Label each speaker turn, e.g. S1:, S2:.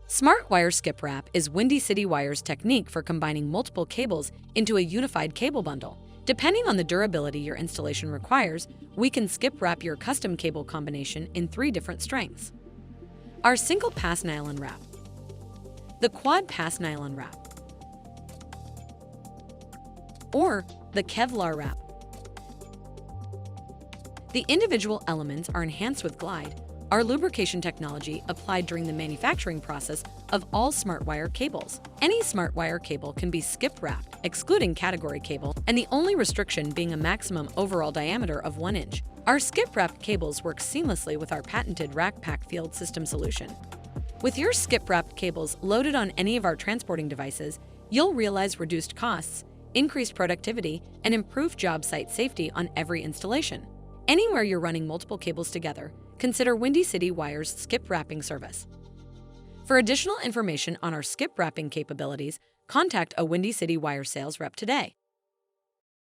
S1: SmartWire SkipWrap is Windy City Wire's technique for combining multiple cables into a unified cable bundle. Depending on the durability your installation requires, we can skip wrap your custom cable combination in 3 different strengths. Our single-pass nylon wrap, the quad-pass nylon wrap, or the Kevlar wrap. The individual elements are enhanced with Glide, our lubrication technology applied during the manufacturing process of all SmartWire cables. Any SmartWire cable can be skip-wrapped, excluding category cable, and the only restriction being a maximum overall diameter of 1 inch. Our skip-wrapped cables work seamlessly with our patented RackPack field system solution. With your skip-wrapped cables loaded on any of our transporting devices, you'll realize reduced costs, increased productivity, and improved job site safety on every installation. Anywhere you're running multiple cables together, consider Windy City Wire's skip wrapping service. For additional information on our skip wrapping capabilities, contact a Windy City Wire sales rep today.